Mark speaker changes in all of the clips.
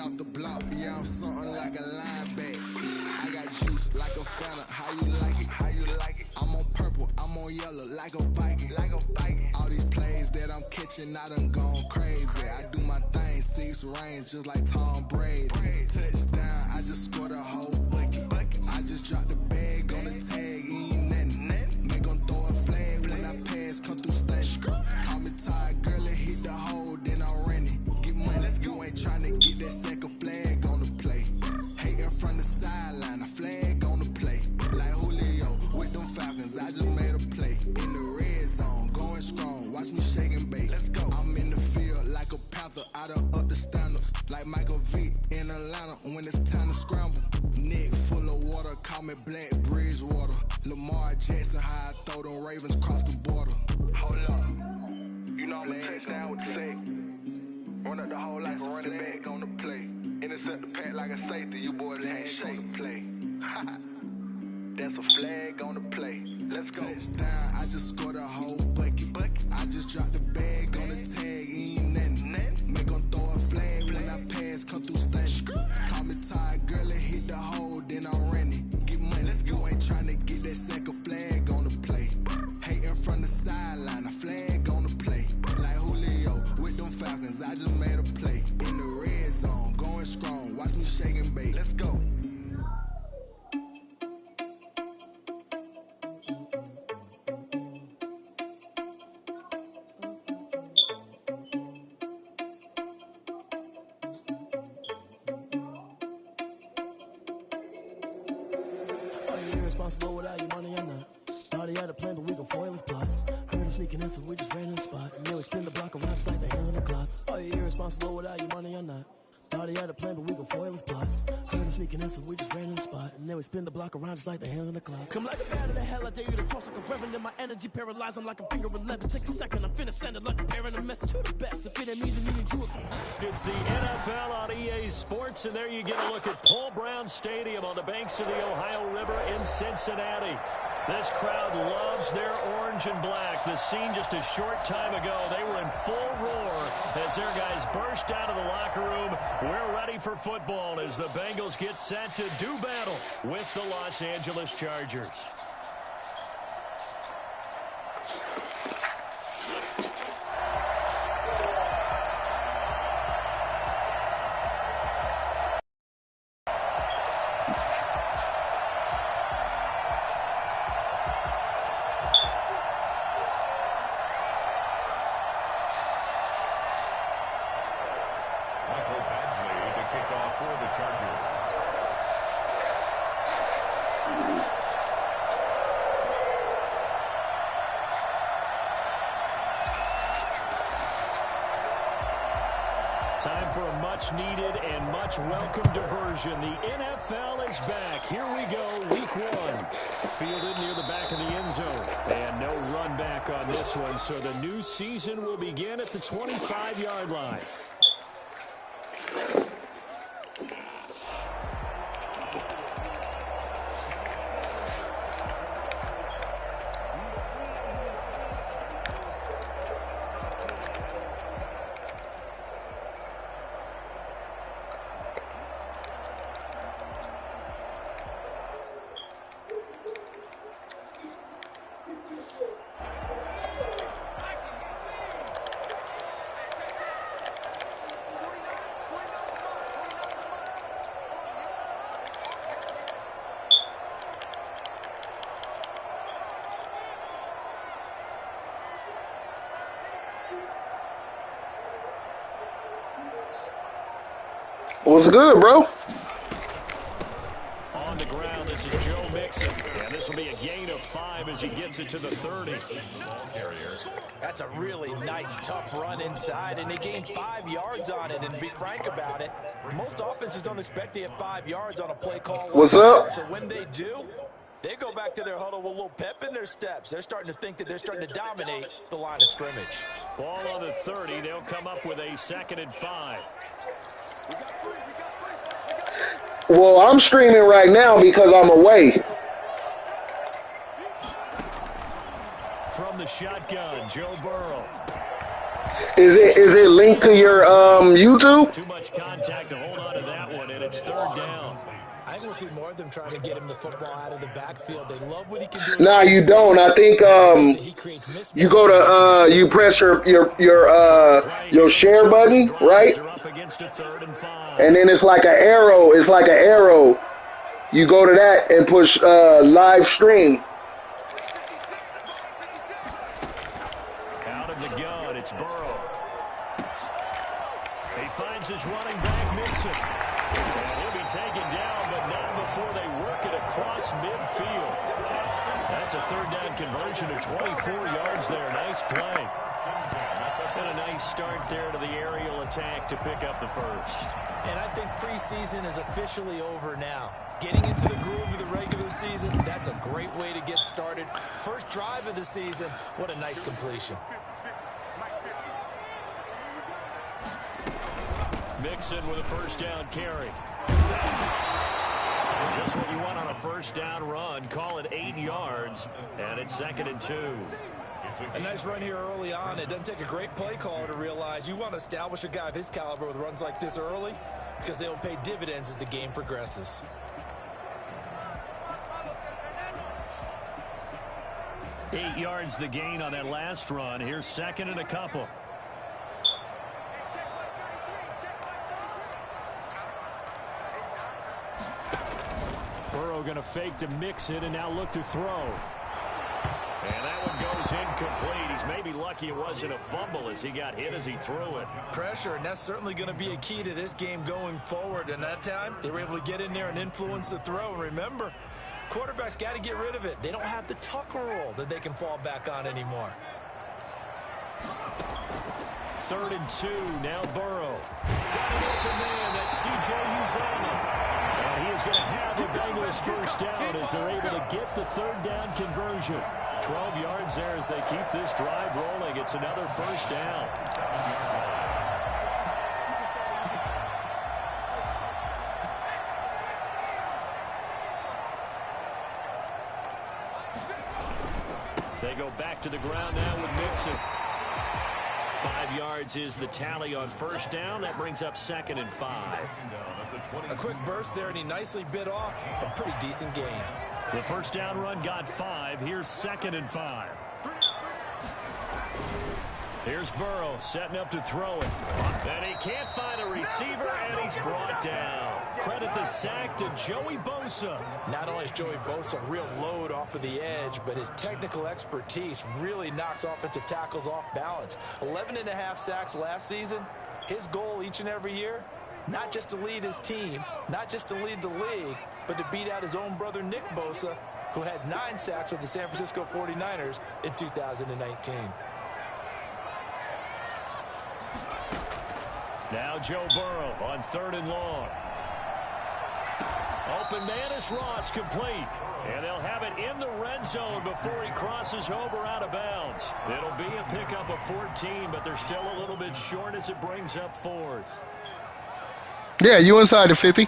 Speaker 1: off the block, yeah, I'm something like a linebacker. I got juice like a Fanta, how you like it? How you like it? I'm on purple, I'm on yellow, like a Viking. Like a Viking. All these plays that I'm catching, I done gone crazy. I do my thing, 6 range, just like Tom Brady. Touchdown, I just scored a whole bucket. I just dropped the bag on the tag, ain't nothing. Make 'em throw a flag when I pass, come through stunning. Call me tired, girl, it hit the hole, then I'm running. Get money, you ain't tryna get that second flag on the play. Hating from the sideline, a flag on the play. Like Julio with them Falcons, I just made a play. In the red zone, going strong, watch me shake and bake. Let's go. I'm in the field like a panther, I done up the standards. Like Michael Vick in Atlanta when it's time to scramble. Neck full of water, call me Black Bridgewater. Lamar Jackson, how I throw them Ravens cross the border. Hold up, you know I'm a touchdown with the sack. Run up the whole like a running back on the play. Intercept the pack like a safety, you boys ain't shake the play. That's a flag on the play. Let's go. Touchdown, I just scored a whole bucket. I just dropped the bag on the tag, ain't nothing. Make 'em throw a flag when I pass, come through stunning. Call me tired, girl, it hit the hole, then I'm running. Get money, you ain't tryna get that second flag on the play. Hating from the sideline, a flag on the play. Like Julio with them Falcons, I just made a play. In the red zone, going strong, watch me shake and bake. Let's go.
Speaker 2: Irresponsible without your money or not. Thought he had a plan, but we gon' foil his plot. Heard him sneaking in, so we just ran in the spot. And then we spin the block around just like the hands on the clock. Are you irresponsible without your money or not? Thought he had a plan, but we gon' foil his plot. Heard him sneaking in, so we just ran in the spot. And then we spin the block around just like the hands on the clock. Come like a bat of the hell, I dare you to cross like a reverend. In my energy paralyzed, I'm like a finger 11. Take a second, I'm finna send it like a parent. A message to the best. If it ain't me, then me and you.
Speaker 3: It's the NFL on EA Sports, and there you get a look at Paul Brown Stadium on the banks of the Ohio River in Cincinnati. This crowd loves their orange and black. The scene just a short time ago, they were in full roar as their guys burst out of the locker room. We're ready for football as the Bengals get set to do battle with the Los Angeles Chargers. Time for a much-needed and much-welcome diversion. The NFL is back. Here we go, week 1. Fielded near the back of the end zone. And no run back on this one, so the new season will begin at the 25-yard line.
Speaker 4: What's good, bro?
Speaker 3: On the ground, this is Joe Mixon. And this will be a gain of 5 as he gets it to the 30.
Speaker 5: That's a really nice, tough run inside, and they gained 5 yards on it. And to be frank about it, most offenses don't expect to get 5 yards on a play call.
Speaker 4: What's up?
Speaker 5: So when they do, they go back to their huddle with a little pep in their steps. They're starting to think that they're starting to dominate the line of scrimmage.
Speaker 3: Ball on the 30. They'll come up with a 2nd and 5.
Speaker 4: Well, I'm streaming right now because I'm away.
Speaker 3: From the shotgun, Joe Burrow.
Speaker 4: Is it linked to your YouTube?
Speaker 3: Too much contact to hold on to that one, and it's third down.
Speaker 5: I think we'll see more of them trying to get him the football out of the backfield. They love what he can do.
Speaker 4: Nah, you don't. I think you go to you press your share button, right? And then it's like an arrow. It's like an arrow. You go to that and push live stream.
Speaker 3: Out of the gun, it's Burrow. He finds his running back, Mixon. He'll be taken down, but not before they work it across midfield. That's a third down conversion of 24 yards there. Nice play. And a nice start there to the aerial attack to pick up the first.
Speaker 5: And I think preseason is officially over now. Getting into the groove of the regular season, that's a great way to get started. First drive of the season, what a nice completion.
Speaker 3: Mixon with a first down carry. Just what you want on a first down run. Call it 8 yards, and it's 2nd and 2.
Speaker 5: A nice run here early on. It doesn't take a great play caller to realize you want to establish a guy of his caliber with runs like this early because they'll pay dividends as the game progresses.
Speaker 3: Eight yards the gain on that last run. Here's 2nd and a couple. Burrow going to fake to Mixon and now look to throw. And that one goes incomplete. He's maybe lucky it wasn't a fumble as he got hit as he threw it.
Speaker 5: Pressure, and that's certainly going to be a key to this game going forward. And that time, they were able to get in there and influence the throw. And remember, quarterbacks got to get rid of it. They don't have the tucker roll that they can fall back on anymore.
Speaker 3: 3rd and 2. Now Burrow. Got an open man. That's C.J. Uzomah. And he is going to have the Bengals first down as they're able to get the third down conversion. 12 yards there as they keep this drive rolling. It's another first down. They go back to the ground now with Mixon. 5 yards is the tally on first down. That brings up 2nd and 5.
Speaker 5: A quick burst there, and he nicely bit off a pretty decent gain.
Speaker 3: The first down run got 5. Here's 2nd and 5. Here's Burrow setting up to throw it. And he can't find a receiver, and he's brought down. Credit the sack to Joey Bosa.
Speaker 5: Not only is Joey Bosa a real load off of the edge, but his technical expertise really knocks offensive tackles off balance. 11.5 sacks last season. His goal each and every year, not just to lead his team, not just to lead the league, but to beat out his own brother Nick Bosa, who had 9 sacks with the San Francisco 49ers in 2019.
Speaker 3: Now Joe Burrow on 3rd and long. Open man is Ross, complete. And they'll have it in the red zone before he crosses over out of bounds. It'll be a pickup of 14, but they're still a little bit short as it brings up 4th.
Speaker 4: Yeah, you inside the 50.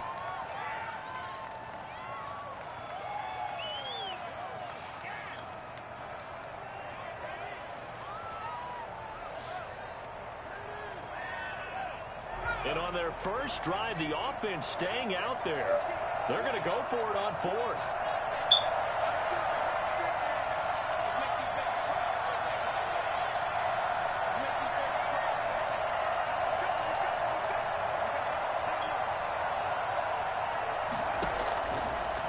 Speaker 3: And on their first drive, the offense staying out there. They're going to go for it on 4th.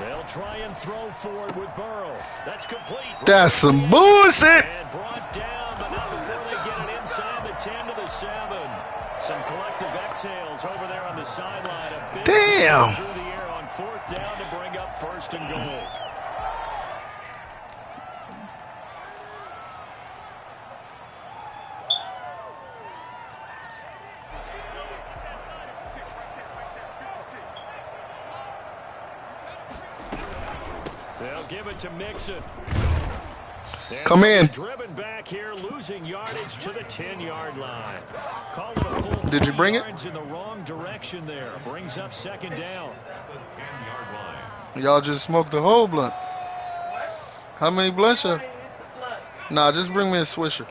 Speaker 3: They'll try and throw for it with Burrow. That's complete.
Speaker 4: That's some bullshit.
Speaker 3: And brought down, but not before they get it inside the 10 to the 7. Some collective exhales over there on the sideline. A big
Speaker 4: Damn.
Speaker 3: through the air on 4th down to bring up 1st and goal. They'll give it to Mixon.
Speaker 4: Come in.
Speaker 3: Driven back here, losing yardage to the 10-yard line. Call it a full.
Speaker 4: Did you bring it?
Speaker 3: In the wrong direction there. Brings up 2nd down.
Speaker 4: Y'all just smoked the whole blunt. How many blunts? Nah, just bring me a Swisher.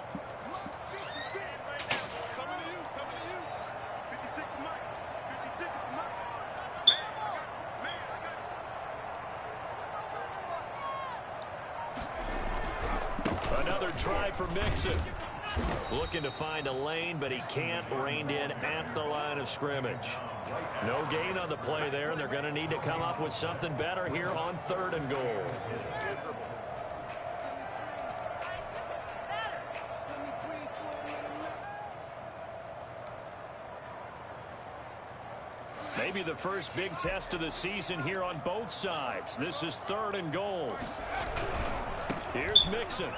Speaker 3: Another try for Mixon. Looking to find a lane, but he can't. Reined in at the line of scrimmage. No gain on the play there, and they're going to need to come up with something better here on 3rd and goal. Maybe the first big test of the season here on both sides. This is 3rd and goal. Here's Mixon.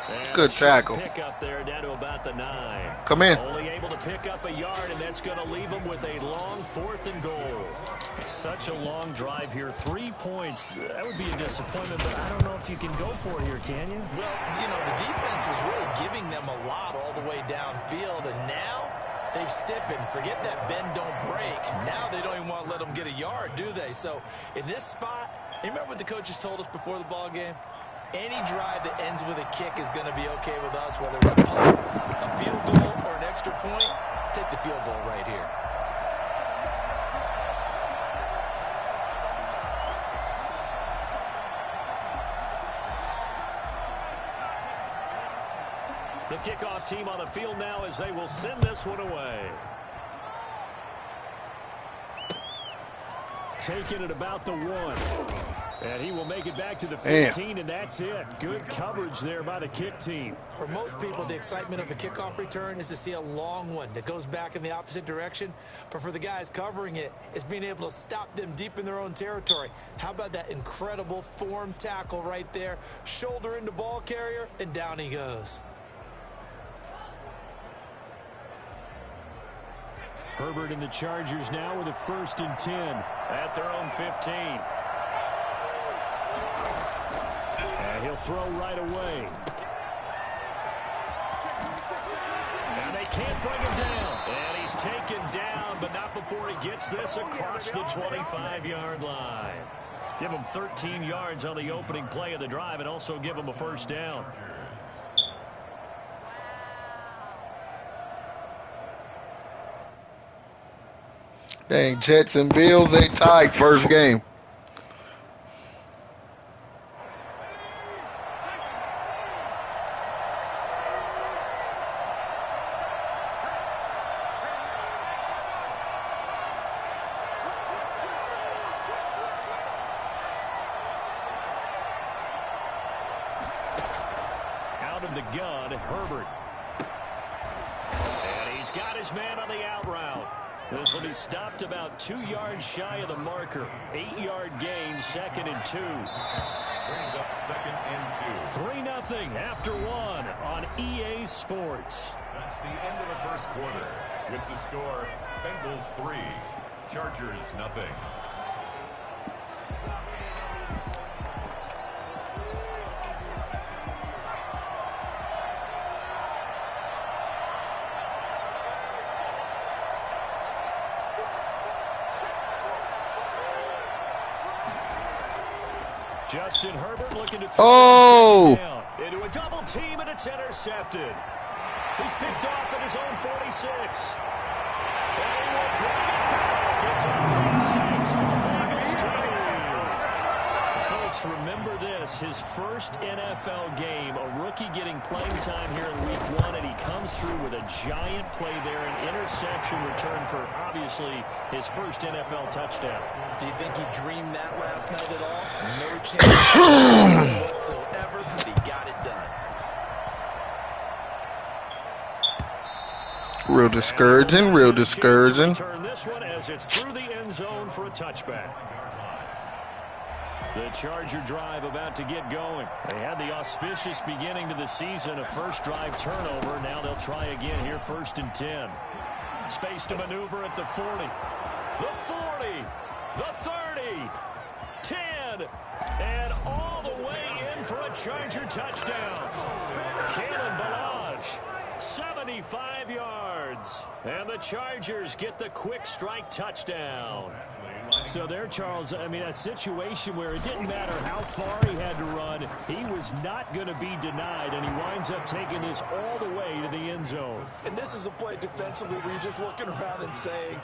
Speaker 3: And
Speaker 4: good tackle.
Speaker 3: Pick up there down to about the 9.
Speaker 4: Come in.
Speaker 3: Only able to pick up a yard, and that's going to leave him with a long 4th and goal. Such a long drive here. 3 points. That would be a disappointment, but I don't know if you can go for it here, can you?
Speaker 5: Well, you know, the defense was really giving them a lot all the way downfield, and now they've stiffened. Forget that bend, don't break. Now they don't even want to let them get a yard, do they? So in this spot, you remember what the coaches told us before the ball game? Any drive that ends with a kick is going to be okay with us, whether it's a punt, a field goal, or an extra point. Take the field goal right here.
Speaker 3: The kickoff team on the field now as they will send this one away. Taking it about the 1. And he will make it back to the 15, and that's it. Good coverage there by the kick team.
Speaker 5: For most people, the excitement of a kickoff return is to see a long one that goes back in the opposite direction. But for the guys covering it, it's being able to stop them deep in their own territory. How about that incredible form tackle right there? Shoulder into ball carrier, and down he goes.
Speaker 3: Herbert and the Chargers now with a 1st and 10 at their own 15. And he'll throw right away. And they can't bring him down. And he's taken down, but not before he gets this across the 25-yard line. Give him 13 yards on the opening play of the drive and also give him a 1st down.
Speaker 4: Dang, Jets and Bills, they tied first game.
Speaker 3: Out of the gun, Herbert. And he's got his man on the out route. This will be stopped about 2 yards shy of the marker. 8-yard gain, 2nd and 2.
Speaker 6: Brings up 2nd and 2.
Speaker 3: 3-0 after 1 on EA Sports.
Speaker 6: That's the end of the first quarter. With the score, Bengals 3, Chargers 0.
Speaker 3: Justin Herbert looking to throw into a double team, and it's intercepted. He's picked off at his own 46. And he will bring it back. It's a big 6 for the Bengals team. Folks, remember this. His first NFL game, a rookie getting playing time here in week 1, and he comes through with a giant play there, an interception return for, obviously, his first NFL touchdown.
Speaker 5: Do you think he dreamed that last night at all? No chance whatsoever, but he got it done.
Speaker 4: Real discouraging, real discouraging.
Speaker 3: Turn this one as it's through the end zone for a touchback. The Charger drive about to get going. They had the auspicious beginning to the season, a first drive turnover. Now they'll try again here, 1st and 10. Space to maneuver at the 40. The 40. The 30. 10. And all the way in for a Charger touchdown. Kalen Ballage, 75 yards. And the Chargers get the quick strike touchdown. So there, Charles, I mean, a situation where it didn't matter how far he had to run, he was not going to be denied, and he winds up taking this all the way to the end zone.
Speaker 5: And this is a play defensively where you're just looking around and saying,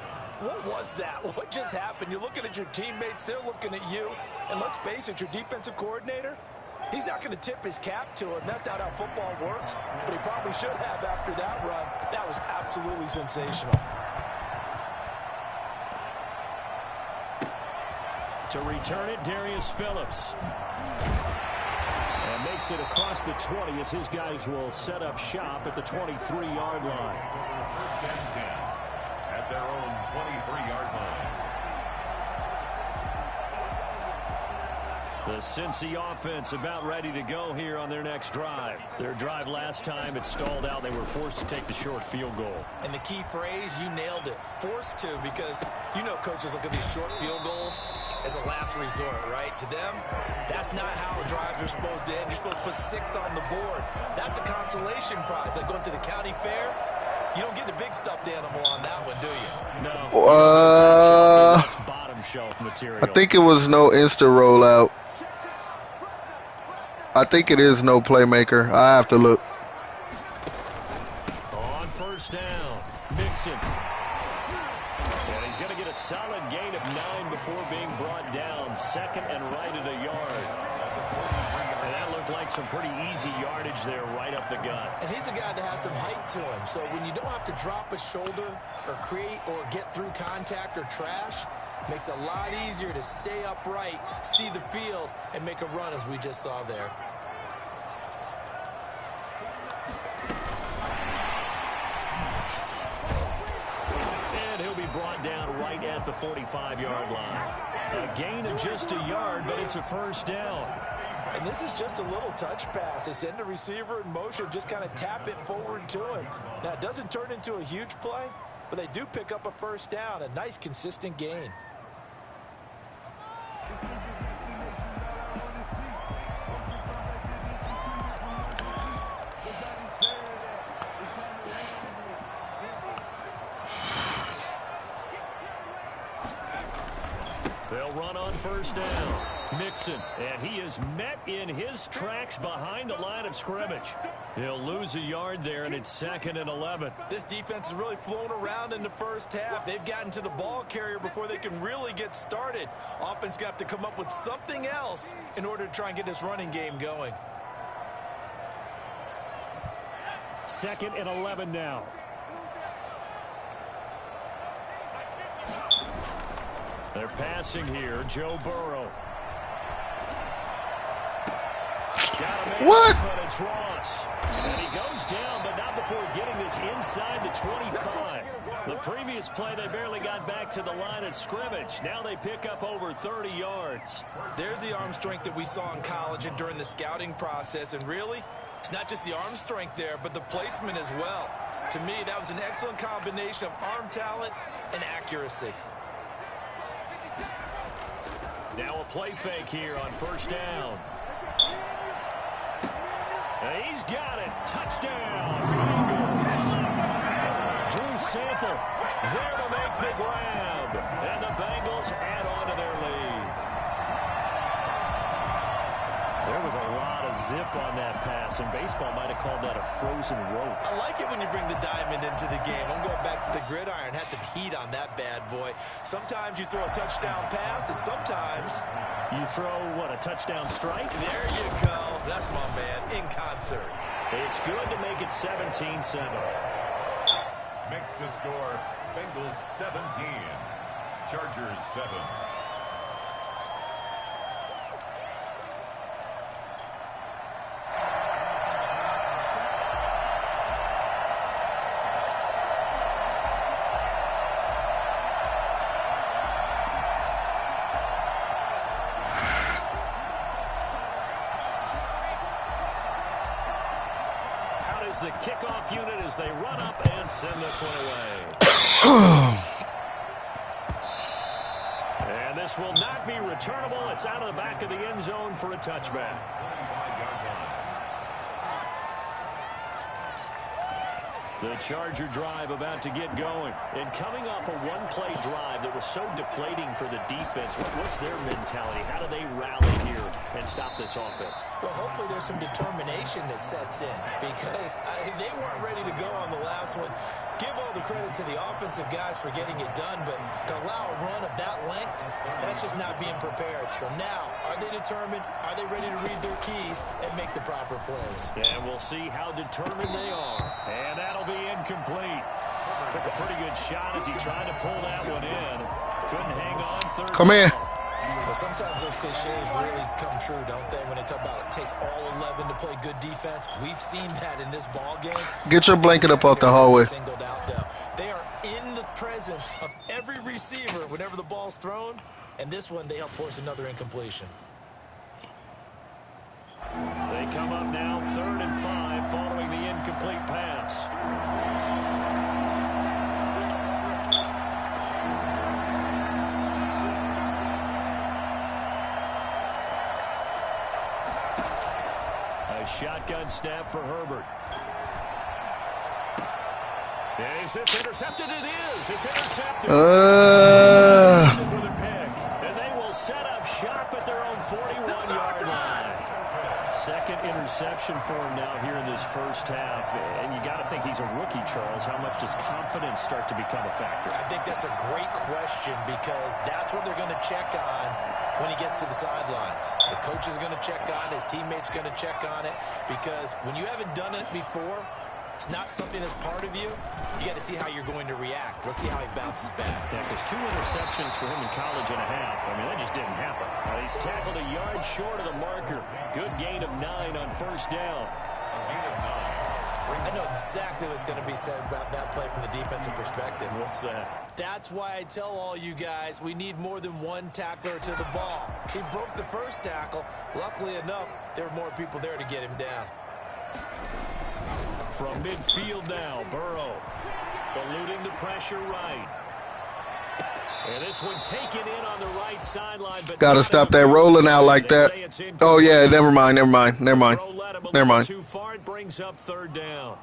Speaker 5: what was that? What just happened? You're looking at your teammates, they're looking at you. And let's face it, your defensive coordinator, He's not going to tip his cap to him. That's not how football works. But he probably should have after that run. That was absolutely sensational.
Speaker 3: To return it, Darius Phillips. And makes it across the 20 as his guys will set up shop at the 23-yard line.
Speaker 6: First and 10 at their own 23-yard line.
Speaker 3: The Cincy offense about ready to go here on their next drive. Their drive last time, it stalled out. They were forced to take the short field goal.
Speaker 5: And the key phrase, you nailed it. Forced to, because you know coaches look at these short field goals as a last resort, right? To them, that's not how drives are supposed to end. You're supposed to put 6 on the board. That's a consolation prize. Like going to the county fair, you don't get the big stuffed animal on that one, do you?
Speaker 3: No. That's bottom shelf material.
Speaker 4: I think it was no instant rollout. I think it is no playmaker. I have to look.
Speaker 3: On first down, Mixon. And he's going to get a solid gain of 9 before being brought down. Second and right at a yard. And that looked like some pretty easy yardage there right up the gut.
Speaker 5: And he's a guy that has some height to him. So when you don't have to drop a shoulder or create or get through contact or trash, makes it a lot easier to stay upright, see the field, and make a run as we just saw there.
Speaker 3: And he'll be brought down right at the 45-yard line. A gain of just a yard, but it's a first down.
Speaker 5: And this is just a little touch pass. They send the receiver in motion, just kind of tap it forward to him. Now, it doesn't turn into a huge play, but they do pick up a first down, a nice, consistent gain.
Speaker 3: They'll run on first down. Mixon, and he is met in his tracks behind the line of scrimmage. He'll lose a yard there, and it's 2nd and 11.
Speaker 5: This defense has really flown around in the first half. They've gotten to the ball carrier before they can really get started. Offense going to have to come up with something else in order to try and get this running game going.
Speaker 3: 2nd and 11 now. They're passing here. Joe Burrow.
Speaker 4: What?
Speaker 3: But it's Ross. And he goes down, but not before getting this inside the 25. The previous play, they barely got back to the line of scrimmage. Now they pick up over 30 yards.
Speaker 5: There's the arm strength that we saw in college and during the scouting process. And really, it's not just the arm strength there, but the placement as well. To me, that was an excellent combination of arm talent and accuracy.
Speaker 3: Now a play fake here on first down. And he's got it. Touchdown, Bengals. Drew Sample there to make the grab. And the Bengals add on to their lead. There was a lot of zip on that pass, and baseball might have called that a frozen rope.
Speaker 5: I like it when you bring the diamond into the game. I'm going back to the gridiron. Had some heat on that bad boy. Sometimes you throw a touchdown pass, and sometimes
Speaker 3: you throw, what, a touchdown strike?
Speaker 5: There you go. That's my man, in concert.
Speaker 3: It's good to make it 17-7.
Speaker 6: Makes the score Bengals 17, Chargers 7.
Speaker 3: The kickoff unit as they run up and send this one away. And this will not be returnable. It's out of the back of the end zone for a touchback. The Charger drive about to get going. And coming off a one-play drive that was so deflating for the defense, what's their mentality? How do they rally here and and stop this offense?
Speaker 5: Well, hopefully there's some determination that sets in because they weren't ready to go on the last one. Give all the credit to the offensive guys for getting it done, but to allow a run of that length, that's just not being prepared. So now, are they determined? Are they ready to read their keys and make the proper plays?
Speaker 3: And we'll see how determined they are. And that'll be incomplete. Took a pretty good shot as he tried to pull that one in. Couldn't hang on. Third
Speaker 4: Come in.
Speaker 5: Well, sometimes those cliches really come true, don't they? When they talk about it takes all 11 to play good defense. We've seen that in this ball game.
Speaker 4: Get your blanket up off the hallway.
Speaker 5: Singled out, though. They are in the presence of every receiver whenever the ball's thrown. And this one, they help force another incompletion.
Speaker 3: They come up now 3rd and 5 following the incomplete pass. Shotgun snap for Herbert. Is this intercepted? It is. It's intercepted. With a pick. And they will set up shop at their own 41-yard line. Second interception for him now here in this first half. And you got to think he's a rookie, Charles. How much does confidence start to become a factor?
Speaker 5: I think that's a great question because that's what they're going to check on when he gets to the sidelines. The coach is going to check on it. His teammates are going to check on it because when you haven't done it before, it's not something that's part of you. You got to see how you're going to react. Let's see how he bounces back.
Speaker 3: Yeah, because 2 interceptions for him in college and a half. I mean, that just didn't happen. He's tackled a yard short of the marker. Good gain of 9 on first down.
Speaker 5: I know exactly what's going to be said about that play from the defensive perspective.
Speaker 3: What's that?
Speaker 5: That's why I tell all you guys we need more than one tackler to the ball. He broke the first tackle. Luckily enough, there were more people there to get him down.
Speaker 3: From midfield now, Burrow eluding the pressure right. And this one taken in on the right sideline.
Speaker 4: Gotta stop that rolling out like that. Oh, yeah, never mind.
Speaker 3: Too far, it brings up 3rd down.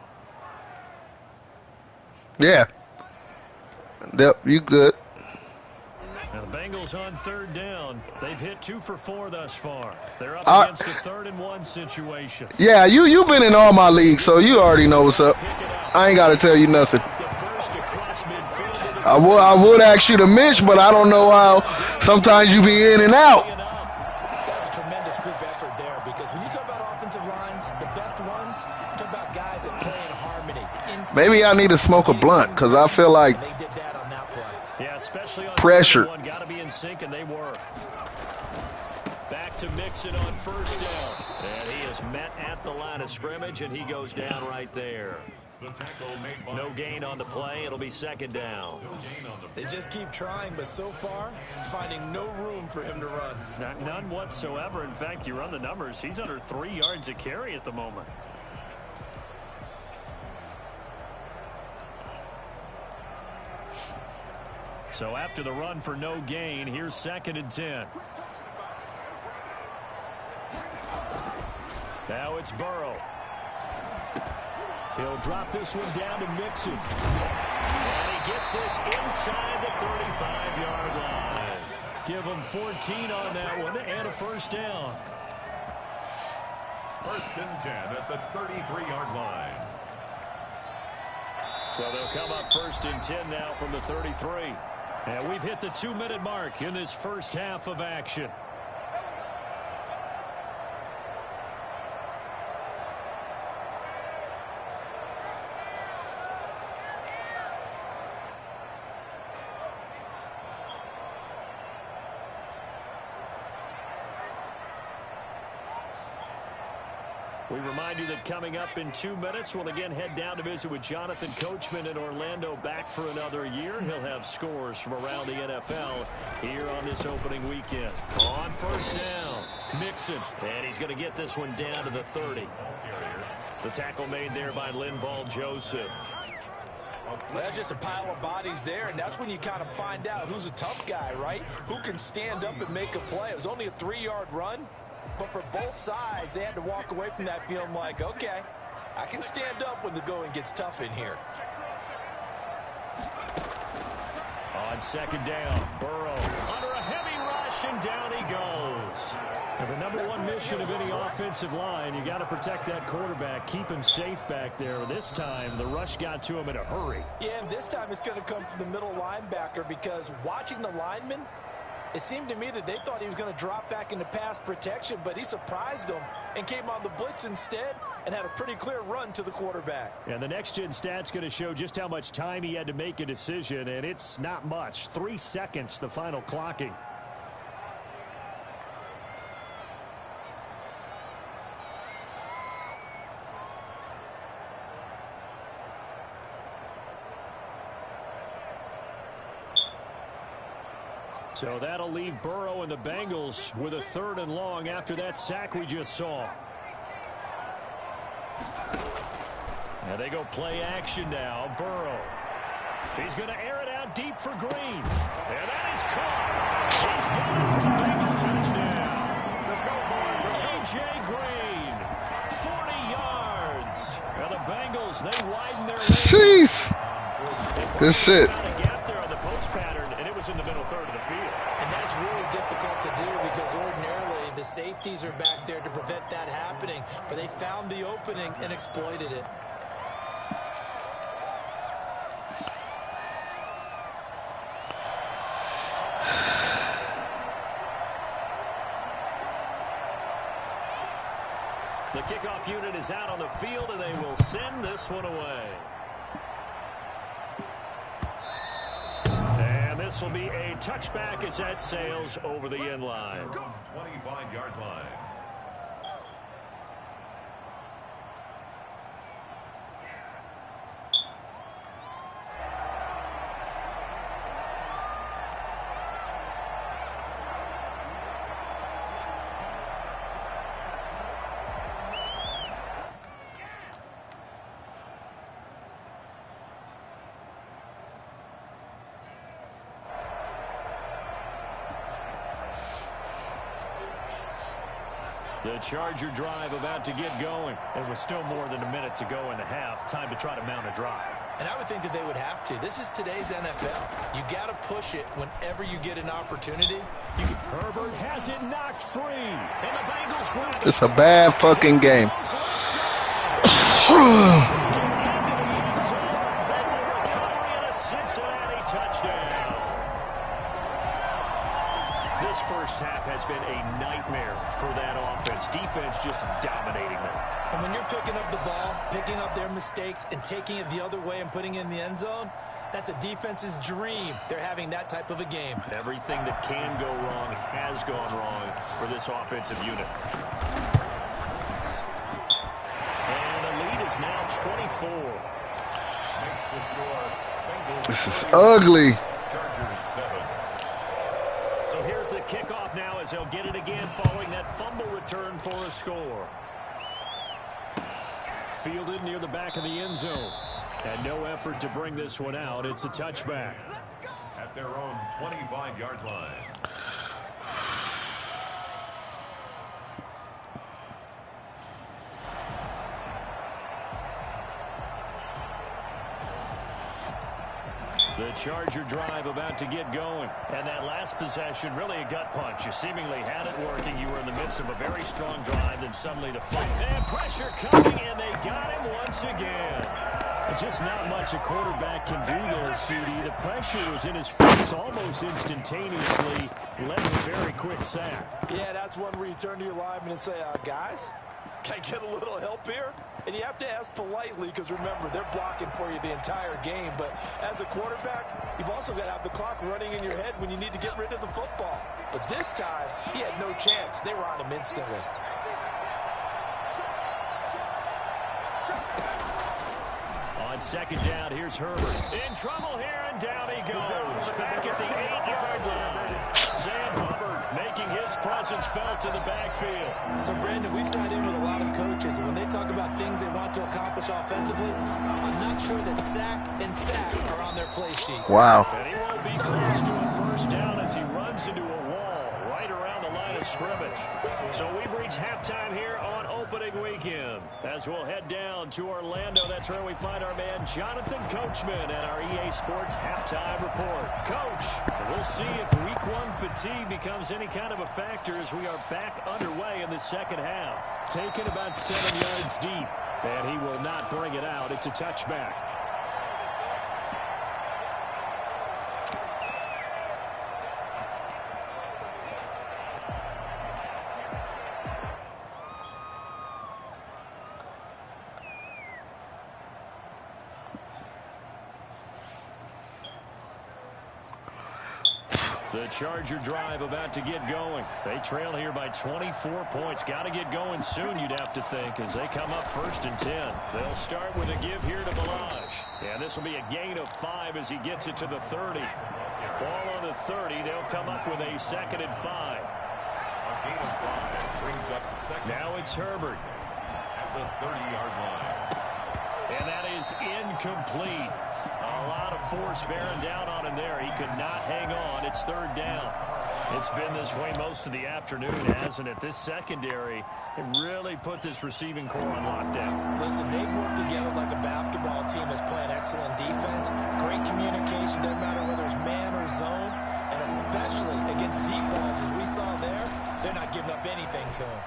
Speaker 4: Yeah. Yep, you good.
Speaker 3: Now the Bengals on 3rd down. They've hit 2 for 4 thus far. They're up against a 3rd and 1 situation.
Speaker 4: Yeah, you've been in all my leagues, so you already know what's up. I ain't got to tell you nothing. I would ask you to miss, but I don't know how sometimes you be in and out.
Speaker 5: That's a tremendous group effort there because when you talk about offensive lines, the best ones, talk about guys that play in harmony.
Speaker 4: Maybe I need to smoke a blunt because I feel like
Speaker 5: they did that on that play.
Speaker 3: Yeah, especially on
Speaker 4: pressure.
Speaker 3: Got to be in sync, and they were. Back to Mixon on first down. And he is met at the line of scrimmage, and he goes down right there. No gain on the play. It'll be 2nd down.
Speaker 5: They just keep trying, but so far, finding no room for him to run.
Speaker 3: None whatsoever. In fact, you run the numbers. He's under 3 yards a carry at the moment. So after the run for no gain, here's 2nd and 10. Now it's Burrow. He'll drop this one down to Mixon. And he gets this inside the 35-yard line. Give him 14 on that one and a first down.
Speaker 6: 1st and 10 at the 33-yard line.
Speaker 3: So they'll come up 1st and 10 now from the 33. And we've hit the 2-minute mark in this first half of action. We remind you that coming up in 2 minutes, we'll again head down to visit with Jonathan Coachman in Orlando, back for another year. He'll have scores from around the NFL here on this opening weekend. On first down, Mixon, and he's going to get this one down to the 30. The tackle made there by Linval Joseph.
Speaker 5: Well, that's just a pile of bodies there, and that's when you kind of find out who's a tough guy, right? Who can stand up and make a play. It was only a 3-yard run. But for both sides, they had to walk away from that feeling like, okay, I can stand up when the going gets tough in here.
Speaker 3: On 2nd down, Burrow under a heavy rush, and down he goes. The number one mission of any offensive line, you got to protect that quarterback, keep him safe back there. This time, the rush got to him in a hurry.
Speaker 5: Yeah, and this time it's going to come from the middle linebacker because watching the lineman, it seemed to me that they thought he was going to drop back into pass protection, but he surprised them and came on the blitz instead and had a pretty clear run to the quarterback.
Speaker 3: And the next-gen stat's going to show just how much time he had to make a decision, and it's not much. 3 seconds, the final clocking. So that'll leave Burrow and the Bengals with a 3rd and long after that sack we just saw. And they go play action now. Burrow. He's going to air it out deep for Green. And that is caught. He's got it for a Bengal touchdown. A.J. Green, 40 yards. And the Bengals, they widen their lead.
Speaker 7: Jeez. Good shit.
Speaker 3: In the middle third of the field.
Speaker 5: And that's really difficult to do because ordinarily the safeties are back there to prevent that happening, but they found the opening and exploited it.
Speaker 3: The kickoff unit is out on the field, and they will send this one away. This will be a touchback as that sails over the end line.
Speaker 6: 25-yard line.
Speaker 3: The Charger drive about to get going. There was still more than a minute to go in the half. Time to try to mount a drive.
Speaker 5: And I would think that they would have to. This is today's NFL. You got to push it whenever you get an opportunity.
Speaker 3: Herbert has it knocked free. And the Bengals grab it.
Speaker 7: It's a bad fucking game.
Speaker 3: This first half has been a nightmare for that offense. Defense just dominating them.
Speaker 5: And when you're picking up the ball, picking up their mistakes, and taking it the other way and putting it in the end zone, that's a defense's dream. They're having that type of a game.
Speaker 3: Everything that can go wrong has gone wrong for this offensive unit. And the lead is now 24.
Speaker 7: This is ugly.
Speaker 6: Chargers 7.
Speaker 3: So here's the kickoff now as they'll get it again following that fumble return for a score. Fielded near the back of the end zone. And no effort to bring this one out. It's a touchback.
Speaker 6: At their own 25-yard line.
Speaker 3: The Charger drive about to get going. And that last possession, really a gut punch. You seemingly had it working. You were in the midst of a very strong drive, then suddenly the fight. And pressure coming, and they got him once again. Just not much a quarterback can do there, CD. The pressure was in his face almost instantaneously, led to a very quick sack.
Speaker 5: Yeah, that's one where you turn to your lineman and say, guys, can I get a little help here? And you have to ask politely because, remember, they're blocking for you the entire game. But as a quarterback, you've also got to have the clock running in your head when you need to get rid of the football. But this time, he had no chance. They were on him instantly.
Speaker 3: On second down, here's Herbert. In trouble here, and down he goes. Back at the 8-yard line. Sam Hubbard making his presence felt in the backfield.
Speaker 5: So, Brandon, we sat in with a lot of coaches, and when they talk about things they want to accomplish offensively, I'm not sure that sack and sack are on their play sheet.
Speaker 7: Wow.
Speaker 3: And he won't be close to a first down as he runs into a wall right around the line of of scrimmage. So we've reached halftime here on opening weekend. As we'll head down to Orlando, that's where we find our man Jonathan Coachman at our EA Sports Halftime Report. Coach, we'll see if Week 1 fatigue becomes any kind of a factor as we are back underway in the second half. Taken about 7 yards deep, and he will not bring it out. It's a touchback. The Charger drive about to get going. They trail here by 24 points. Got to get going soon, you'd have to think, as they come up 1st and 10. They'll start with a give here to Ballage. And this will be a gain of 5 as he gets it to the 30. Ball on the 30. They'll come up with a 2nd and 5.
Speaker 6: A gain of 5 brings up 2nd.
Speaker 3: Now it's Herbert.
Speaker 6: At the 30-yard line.
Speaker 3: And that is incomplete. A lot of force bearing down on him there. He could not hang on. It's 3rd down. It's been this way most of the afternoon, hasn't it? This secondary, it really put this receiving core on lockdown.
Speaker 5: Listen, they've worked together like a basketball team that's playing excellent defense. Great communication, doesn't matter whether it's man or zone. And especially against deep balls, as we saw there, they're not giving up anything to him.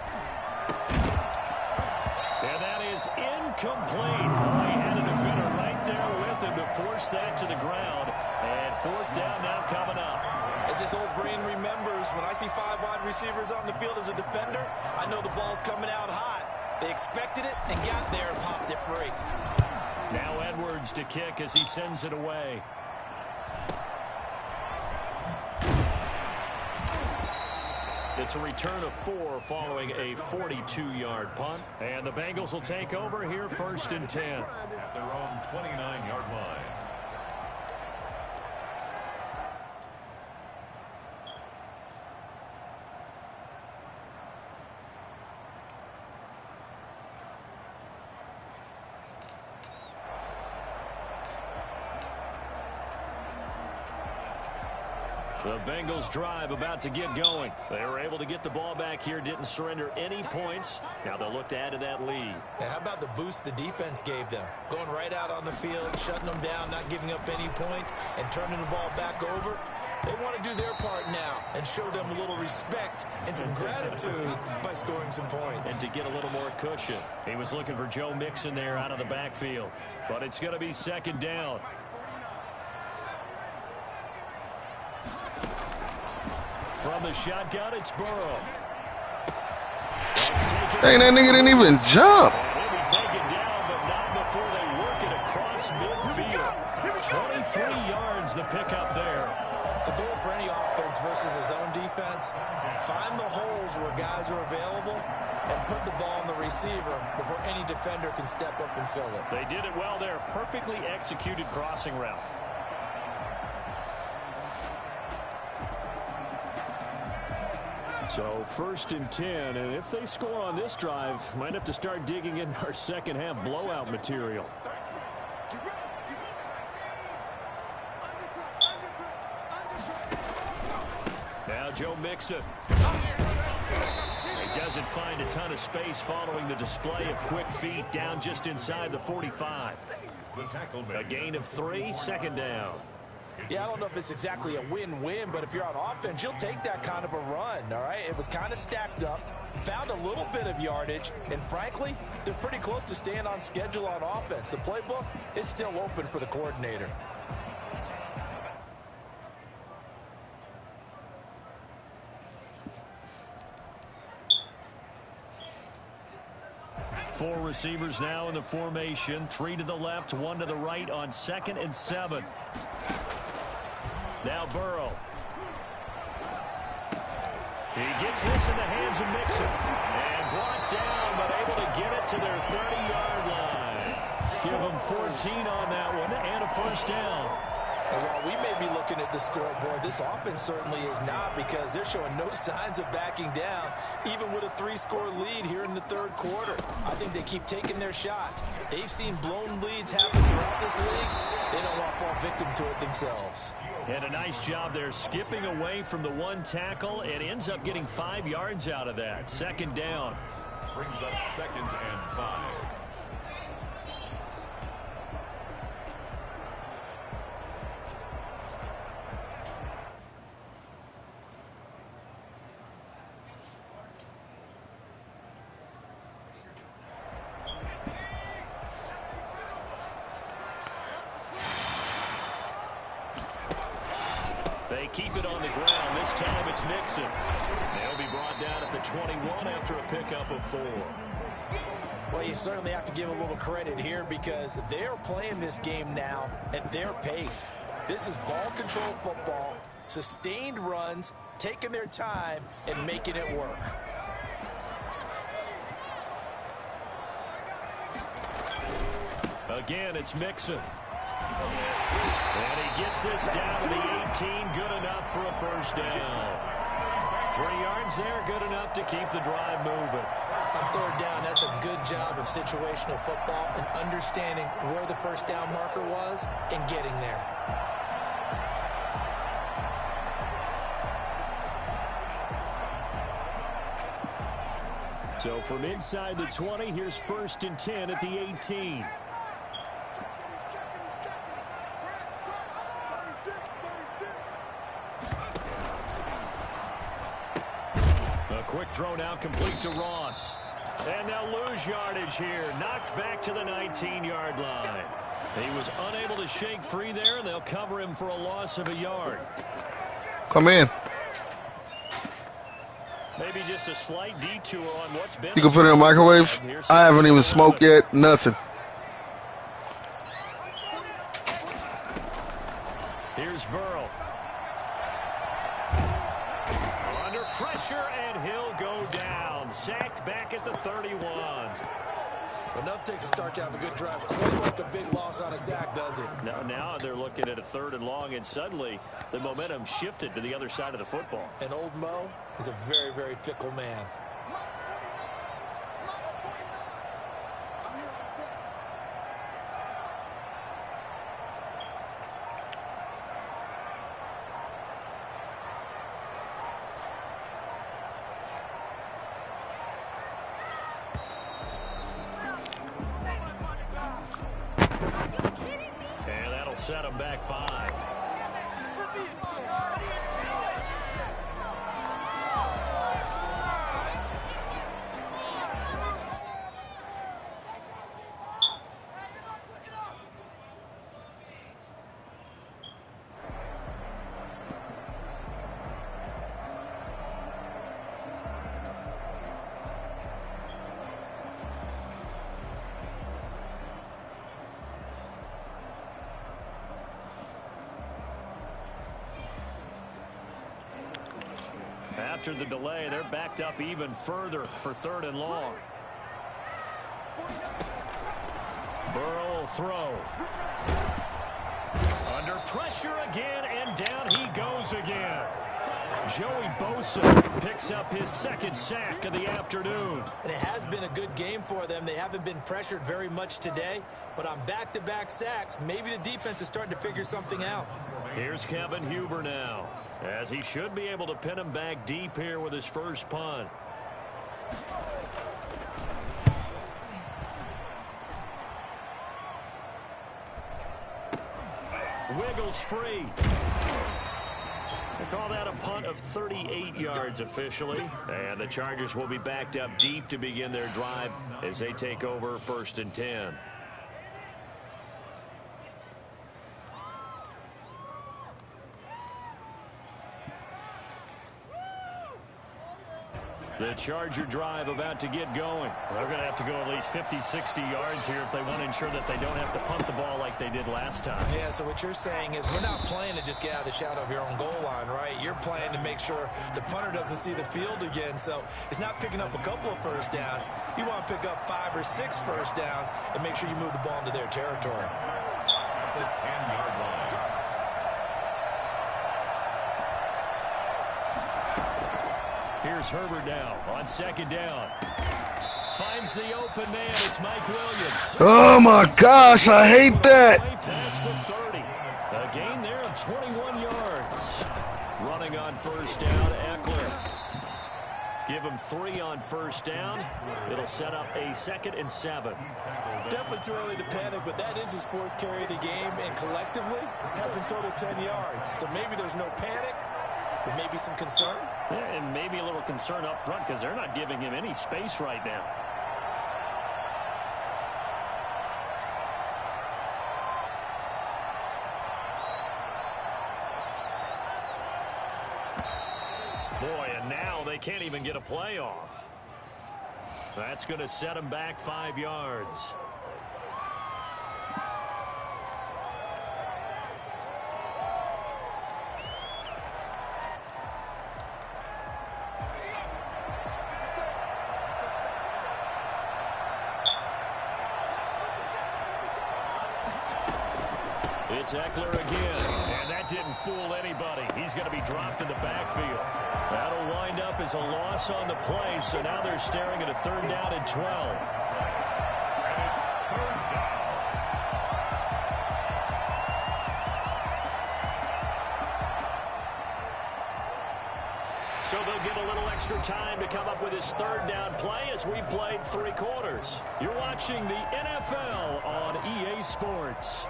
Speaker 3: And that is incomplete. He had a defender right there with him to force that to the ground. And 4th down now coming up.
Speaker 5: As this old brain remembers, when I see 5 wide receivers on the field as a defender, I know the ball's coming out hot. They expected it and got there and popped it free.
Speaker 3: Now Edwards to kick as he sends it away. It's a return of 4 following a 42-yard punt. And the Bengals will take over here 1st and 10.
Speaker 6: At their own 29-yard line.
Speaker 3: The Bengals drive about to get going. They were able to get the ball back here, didn't surrender any points. Now they'll look to add to that lead.
Speaker 5: And how about the boost the defense gave them? Going right out on the field, shutting them down, not giving up any points, and turning the ball back over. They want to do their part now and show them a little respect and some gratitude by scoring some points.
Speaker 3: And to get a little more cushion. He was looking for Joe Mixon there out of the backfield. But it's going to be 2nd down. From the shotgun, it's Burrow.
Speaker 7: Dang, that nigga didn't even jump.
Speaker 3: He'll be taken down, but not before they work it across midfield. 23 yards the pickup there.
Speaker 5: The goal for any offense versus his own defense, find the holes where guys are available and put the ball on the receiver before any defender can step up and fill it.
Speaker 3: They did it well there. Perfectly executed crossing route. So 1st and 10, and if they score on this drive, might have to start digging in our second half blowout material. Now Joe Mixon. He doesn't find a ton of space following the display of quick feet down just inside the 45. A gain of 3, 2nd down.
Speaker 5: Yeah, I don't know if it's exactly a win-win, but if you're on offense, you'll take that kind of a run, all right? It was kind of stacked up, found a little bit of yardage, and frankly, they're pretty close to staying on schedule on offense. The playbook is still open for the coordinator.
Speaker 3: Four receivers now in the formation. 3 to the left, 1 to the right on 2nd and 7. Now Burrow. He gets this in the hands of Mixon. And brought down, but able to get it to their 30-yard line. Give them 14 on that one and a 1st down.
Speaker 5: And while we may be looking at the scoreboard, this offense certainly is not, because they're showing no signs of backing down, even with a 3-score lead here in the third quarter. I think they keep taking their shots. They've seen blown leads happen throughout this league. They don't want to fall victim to it themselves.
Speaker 3: And a nice job there skipping away from the one tackle and ends up getting 5 yards out of that. Second down.
Speaker 6: Brings up 2nd and 5.
Speaker 3: They keep it on the ground. This time it's Mixon. They'll be brought down at the 21 after a pickup of 4.
Speaker 5: Well, you certainly have to give a little credit here, because they're playing this game now at their pace. This is ball control football, sustained runs, taking their time and making it work.
Speaker 3: Again, it's Mixon. And he gets this down to the 18, good enough for a first down. 3 yards there, good enough to keep the drive moving.
Speaker 5: On third down, that's a good job of situational football and understanding where the first down marker was and getting there.
Speaker 3: So from inside the 20, here's 1st and 10 at the 18. Quick throw now complete to Ross. And they'll lose yardage here. Knocked back to the 19-yard line. He was unable to shake free there, and they'll cover him for a loss of a yard.
Speaker 7: Come in.
Speaker 3: Maybe just a slight detour on what's been.
Speaker 7: You can put it in the microwave. I haven't even smoked yet. Nothing.
Speaker 3: Here's Burrow. Under pressure, and he'll go down. Sacked back at the 31.
Speaker 5: Enough takes to start to have a good drive. Quite like a big loss on a sack, does it?
Speaker 3: Now they're looking at a 3rd and long, and suddenly the momentum shifted to the other side of the football.
Speaker 5: And old Mo is a very, very fickle man.
Speaker 3: Set him back 5. After the delay, they're backed up even further for 3rd and long. Burrow will throw. Under pressure again, and down he goes again. Joey Bosa picks up his 2nd sack of the afternoon.
Speaker 5: And it has been a good game for them. They haven't been pressured very much today, but on back-to-back sacks, maybe the defense is starting to figure something out.
Speaker 3: Here's Kevin Huber now, as he should be able to pin him back deep here with his first punt. Wiggles free. They call that a punt of 38 yards officially. And the Chargers will be backed up deep to begin their drive as they take over 1st and 10. The Charger drive about to get going. They're going to have to go at least 50, 60 yards here if they want to ensure that they don't have to punt the ball like they did last time.
Speaker 5: Yeah, so what you're saying is we're not playing to just get out of the shadow of your own goal line, right? You're playing to make sure the punter doesn't see the field again. So it's not picking up a couple of first downs. You want to pick up 5 or 6 first downs and make sure you move the ball into their territory.
Speaker 6: The 10-yard line.
Speaker 3: Here's Herbert now on second down. Finds the open man. It's Mike Williams.
Speaker 7: Oh, my gosh. I hate that.
Speaker 3: Way past the 30. A gain there of 21 yards. Running on first down, Eckler. Give him 3 on first down. It'll set up a 2nd and 7.
Speaker 5: Definitely too early to panic, but that is his 4th carry of the game, and collectively has in total 10 yards. So maybe there's no panic, but maybe some concern.
Speaker 3: Yeah, and maybe a little concern up front because they're not giving him any space right now. Boy, and now they can't even get a play off. That's going to set him back 5 yards. It's Eckler again, and that didn't fool anybody. He's going to be dropped in the backfield. That'll wind up as a loss on the play, so now they're staring at a 3rd down and 12. So they'll get a little extra time to come up with his 3rd down play as we've played 3 quarters. You're watching the NFL on EA Sports.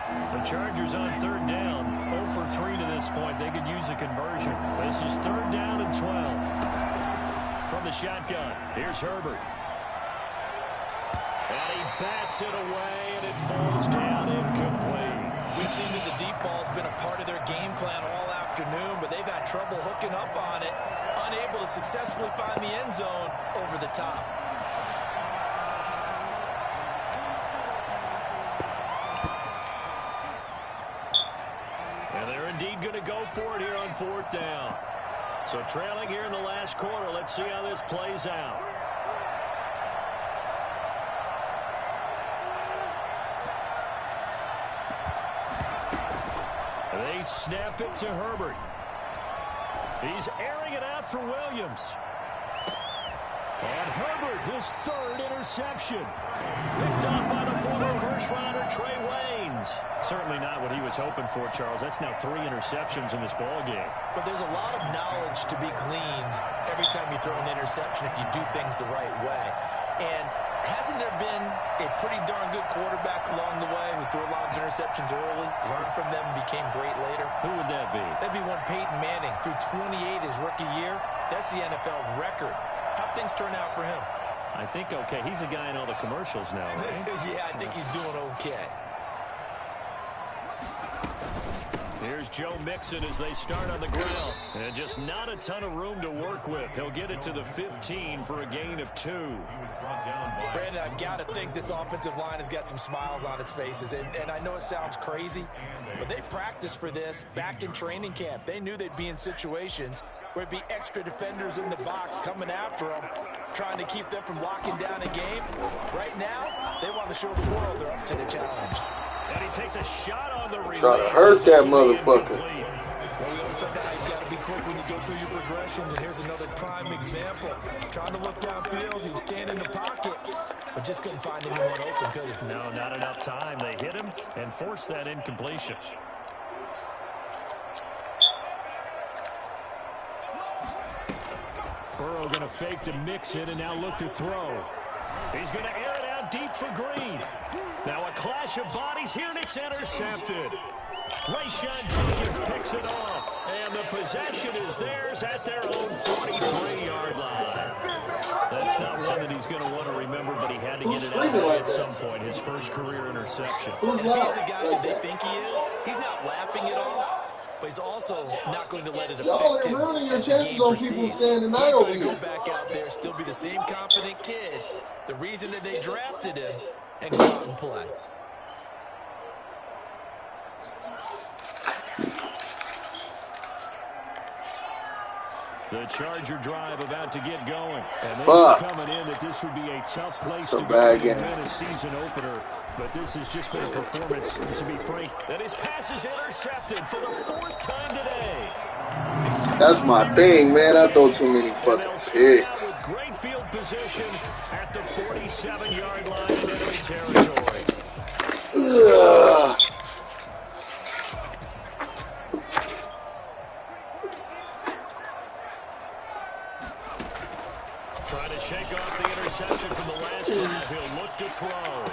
Speaker 3: The Chargers on 3rd down, 0 for 3 to this point. They could use a conversion. This is 3rd down and 12. From the shotgun, here's Herbert. And he bats it away, and it falls down incomplete.
Speaker 5: We've seen that the deep ball's been a part of their game plan all afternoon, but they've had trouble hooking up on it, unable to successfully find the end zone over the top.
Speaker 3: Indeed going to go for it here on 4th down. So trailing here in the last quarter. Let's see how this plays out. They snap it to Herbert. He's airing it out for Williams. And Herbert, his 3rd interception. Picked up by the former first-rounder Trey Waynes. Certainly not what he was hoping for, Charles. That's now 3 interceptions in this ball game.
Speaker 5: But there's a lot of knowledge to be gleaned every time you throw an interception if you do things the right way. And hasn't there been a pretty darn good quarterback along the way who threw a lot of interceptions early, learned from them, and became great later?
Speaker 3: Who would that be?
Speaker 5: That'd be one Peyton Manning. Threw 28 his rookie year. That's the NFL record. How'd things turn out for him?
Speaker 3: I think okay. He's a guy in all the commercials now, right?
Speaker 5: Yeah, I think he's doing okay.
Speaker 3: Here's Joe Mixon as they start on the ground. And just not a ton of room to work with. He'll get it to the 15 for a gain of 2.
Speaker 5: Brandon, I've got to think this offensive line has got some smiles on its faces. And I know it sounds crazy, but they practiced for this back in training camp. They knew they'd be in situations where it'd be extra defenders in the box coming after them, trying to keep them from locking down a game. Right now, they want to show the world they're up to the challenge.
Speaker 3: And he takes a shot on the release.
Speaker 4: Trying to hurt that motherfucker.
Speaker 5: Well, we always talk about how you've got to be quick when you go through your progressions, and here's another prime example. Trying to look downfield, he was standing in the pocket, but just couldn't find anyone open, could he?
Speaker 3: No, not enough time. They hit him and forced that incompletion. Burrow going to fake to Mixon and now look to throw. He's going to air it out deep for Green. Now a clash of bodies here, and it's intercepted. Rayshon Jenkins picks it off, and the possession is theirs at their own 43-yard line. That's not one that he's going to want to remember, but he had to get it out at some point, his first career interception.
Speaker 5: And if he's the guy that they think he is, he's not laughing it off, but he's also not going to let it affect him as the game proceeds. He's going to go back out there, still be the same confident kid, the reason that they drafted him, and go out and play.
Speaker 3: The Charger drive about to get going. And they're coming in that this would be a tough place to go and win a season opener But this has just been a performance, to be frank, that his pass is intercepted for the 4th time today.
Speaker 4: That's my thing, man. I throw too many fucking picks.
Speaker 3: With great field position at the 47-yard line of enemy territory.
Speaker 4: Ugh.
Speaker 3: Trying to shake off the interception from the last drive. He'll look to throw.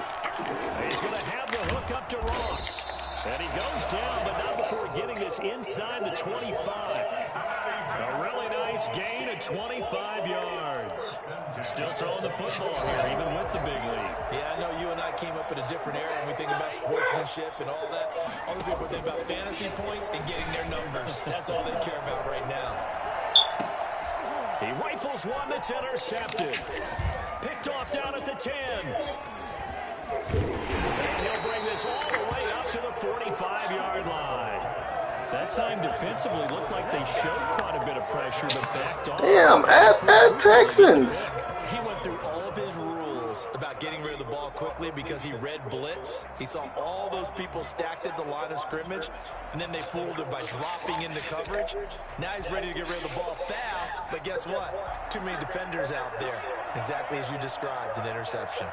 Speaker 3: He's going to have the hook up to Ross. And he goes down, but not before getting this inside the 25. A really nice gain of 25 yards. Still throwing the football here, even with the big lead.
Speaker 5: Yeah, I know you and I came up in a different era, and we think about sportsmanship and all that. Other people think about fantasy points and getting their numbers. That's all they care about right now.
Speaker 3: He rifles one that's intercepted. Picked off down at the 10. And he'll bring this all the way up to the 45-yard line. That time defensively looked like they showed quite a bit of pressure, but backed off.
Speaker 4: Damn, at Texans.
Speaker 5: He went through all of his rules about getting rid of the ball quickly because he read blitz. He saw all those people stacked at the line of scrimmage, and then they fooled him by dropping into coverage. Now he's ready to get rid of the ball fast, but guess what? Too many defenders out there. Exactly as you described, an interception.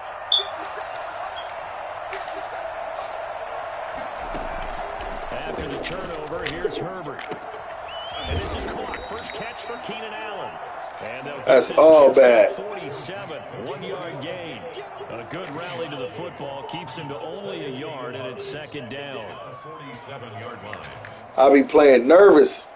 Speaker 3: After the turnover, here's Herbert. And this is caught. First catch for Keenan Allen. And
Speaker 4: that's all bad.
Speaker 3: 47, 1-yard gain. A good rally to the football keeps him to only a yard, and it's 2nd down.
Speaker 6: 47-yard line.
Speaker 4: I'll be playing nervous.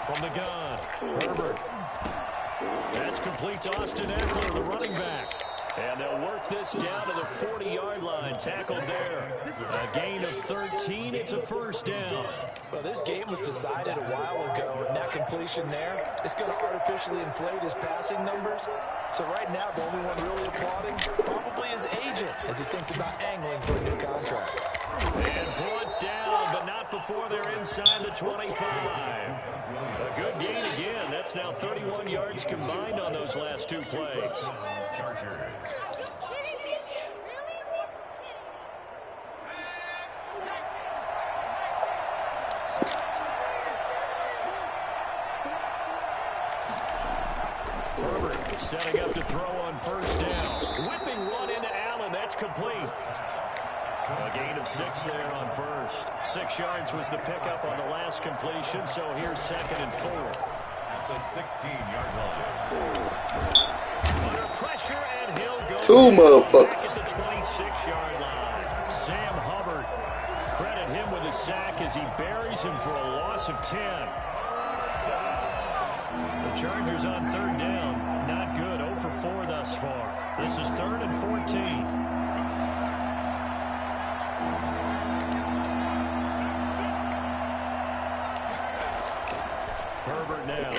Speaker 3: From the gun, Herbert. That's complete to Austin Eckler, the running back. And they'll work this down to the 40-yard line. Tackled there. A gain of 13. It's a 1st down.
Speaker 5: Well, this game was decided a while ago, and that completion there is going to artificially inflate his passing numbers. So right now, the only one really applauding probably his agent as he thinks about angling for a new contract.
Speaker 3: And brought down, but not before they're inside the 25. A good gain again. That's now 31 yards combined on those last 2 plays.
Speaker 6: Chargers.
Speaker 3: Herbert setting up to throw on 1st down. Whipping one into Allen. That's complete. A gain of 6 there on 1st. 6 yards was the pickup on the last completion, so here's 2nd and 4.
Speaker 6: At the 16-yard line.
Speaker 3: Under pressure, and he'll go
Speaker 4: 2 motherfuckers.
Speaker 3: at the 26-yard line. Sam Hubbard, credit him with a sack as he buries him for a loss of 10. The Chargers on 3rd down. Not good. 0 for 4 thus far. This is 3rd and 14. Herbert now.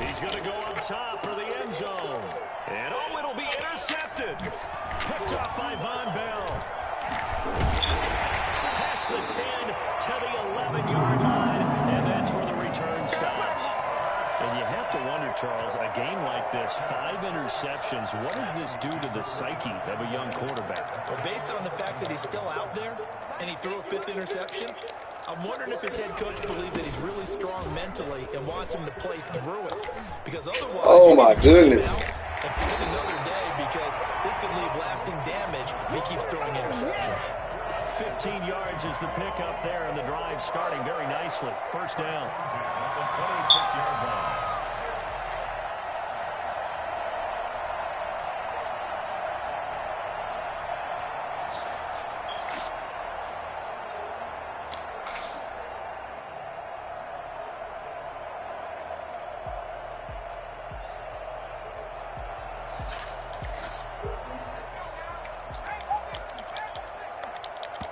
Speaker 3: He's going to go up top for the end zone. And oh, it'll be intercepted. Picked up by Von Bell. Past the 10 to the 11-yard line. And that's where the return stops. And you have to wonder, Charles, a game like this, 5 interceptions, what does this do to the psyche of a young quarterback?
Speaker 5: Well, based on the fact that he's still out there and he threw a 5th interception, I'm wondering if his head coach believes that he's really strong mentally and wants him to play through it. Because otherwise,
Speaker 4: oh my goodness.
Speaker 5: And forget another day because this could leave lasting damage if he keeps throwing interceptions.
Speaker 3: 15 yards is the pickup there, and the drive starting very nicely. 1st down.
Speaker 6: At the 26-yard line.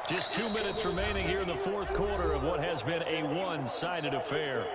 Speaker 3: Just 2 minutes remaining here in the 4th quarter of what has been a one-sided affair.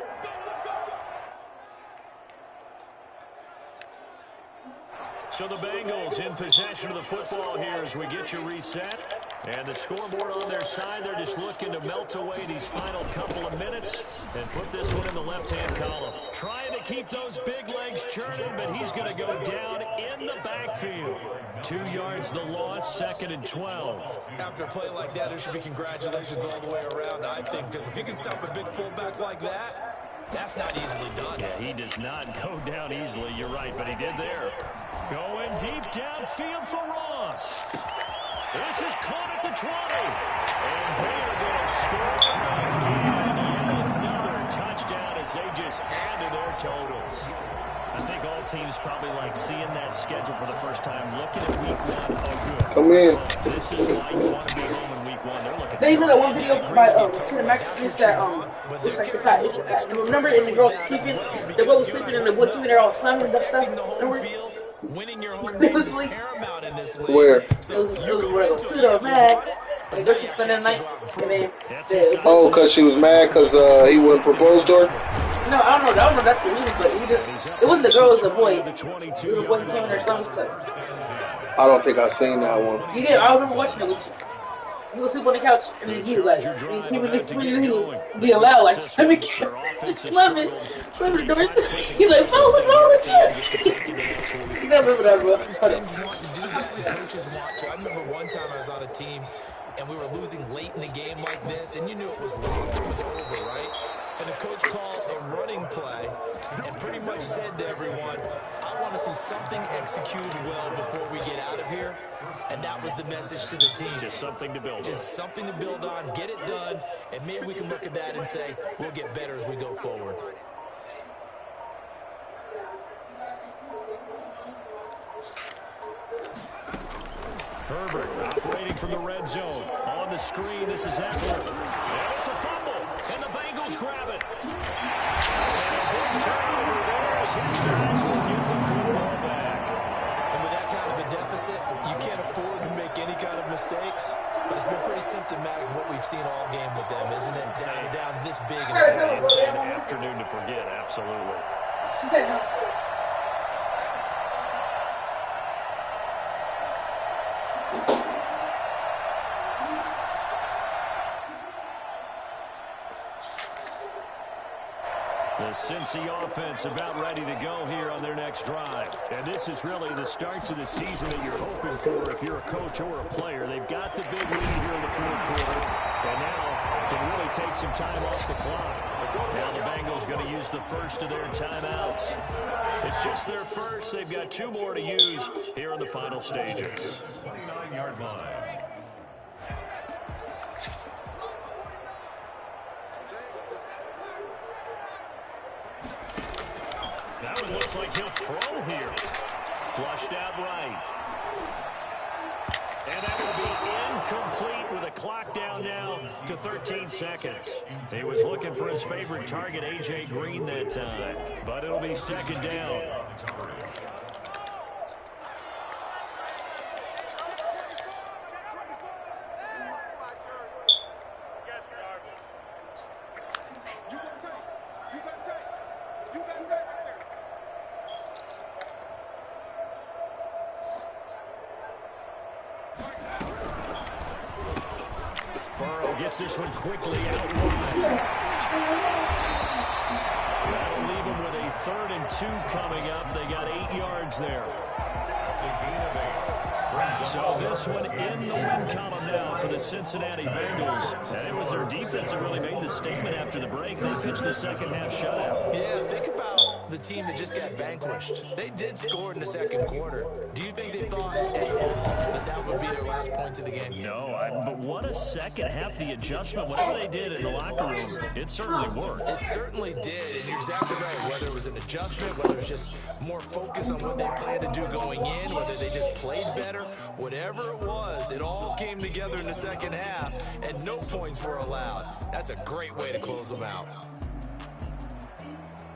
Speaker 3: So the Bengals in possession of the football here as we get you reset. And the scoreboard on their side, they're just looking to melt away these final couple of minutes and put this one in the left-hand column. Trying to keep those big legs churning, but he's going to go down in the backfield. 2 yards the loss, 2nd and 12.
Speaker 5: After a play like that, there should be congratulations all the way around, I think, because if you can stop a big fullback like that, that's not easily done.
Speaker 3: Yeah, he does not go down easily, you're right, but he did there. Going deep downfield for Ross. This is caught at the 20. And they are going to score again. Another touchdown as they just add to their totals. I think all teams probably like seeing that schedule for the first time, looking at week 1. Oh, good.
Speaker 4: Come in.
Speaker 3: This is why you want to be home in week 1. They're looking.
Speaker 8: They even that one video by Max is that it's like the fact. Remember in the girl sleeping, the girl was sleeping in the woods and they're all slamming and stuff. Remember?
Speaker 5: Winning your home games is paramount in this league.
Speaker 4: Where?
Speaker 8: It was where those two are mad. They go to spend the night. And then
Speaker 4: oh, because she was mad because he wouldn't propose to her?
Speaker 8: No, I don't know that's the reason, but it wasn't the girl, it was the boy. It was the boy who came in there slamming stuff.
Speaker 4: I don't think I seen that one.
Speaker 8: He did. I remember watching it with you. He was sleep on the couch, and then he was like, he was being loud, like, slamming the door. He's like, oh, what's wrong with you? You never remember that, bro.
Speaker 5: Teams want to do that, and coaches want to. I remember one time I was on a team, and we were losing late in the game like this, and you knew it was lost, it was over, right? And the coach called a running play and pretty much said to everyone, I want to see something executed well before we get out of here. And that was the message to the team.
Speaker 3: Just something to build on.
Speaker 5: Just something to build on, get it done, and maybe we can look at that and say, we'll get better as we go forward.
Speaker 3: Herbert operating from the red zone. On the screen, this is Eckler. And it's a fumble, and the Bengals grab it. And a big turnover there as his guys will get the football back.
Speaker 5: And with that kind of a deficit, you can't afford to make any kind of mistakes. But it's been pretty symptomatic of what we've seen all game with them, isn't it? Down this big in the
Speaker 3: It's an afternoon to forget, absolutely. The Cincy offense about ready to go here on their next drive. And this is really the start to the season that you're hoping for if you're a coach or a player. They've got the big lead here in the 4th quarter, and now can really take some time off the clock. Now the Bengals going to use the first of their timeouts. It's just their first. They've got 2 more to use here in the final stages.
Speaker 6: 29-yard line.
Speaker 3: That one looks like he'll throw here. Flushed out right. And that will be incomplete with a clock down now to 13 seconds. He was looking for his favorite target, A.J. Green, that time. But it'll be 2nd down. Gets this one quickly out wide. That'll leave them with a 3rd and 2 coming up. They got 8 yards there. So this one in the win column now for the Cincinnati Bengals. And it was their defense that really made the statement after the break. They pitched the second half shutout.
Speaker 5: Yeah, think about the team that just got vanquished. They did score in the 2nd quarter. Do you think they thought at all that would be their last points of the game?
Speaker 3: No, but what a second half. The adjustment, whatever they did in the locker room, it certainly worked.
Speaker 5: It certainly did, and you're exactly right. Whether it was an adjustment, whether it was just more focus on what they planned to do going in, whether they just played better, whatever it was, it all came together in the 2nd half, and no points were allowed. That's a great way to close them out.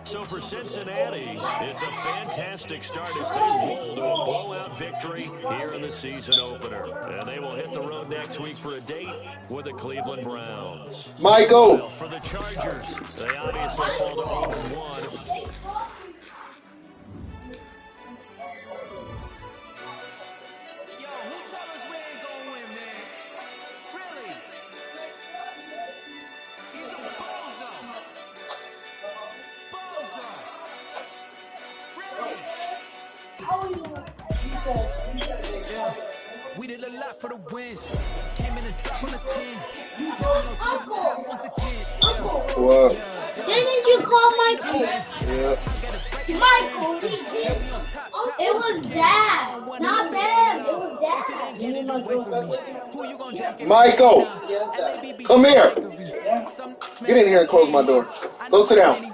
Speaker 3: So for Cincinnati, it's a fantastic start as they roll to a blowout victory here in the season opener. And they will hit the road next week for a date with the Cleveland Browns.
Speaker 4: Michael.
Speaker 3: Well, for the Chargers, they obviously fall to 0-1.
Speaker 2: We did a lot for the wins. Came in and dropped on the 10.
Speaker 4: What?
Speaker 8: Didn't you call Michael?
Speaker 4: Yeah.
Speaker 8: Michael, he did. It was Dad, not Dad. It was Dad.
Speaker 4: Michael, come here. Get in here and close my door. Go sit down.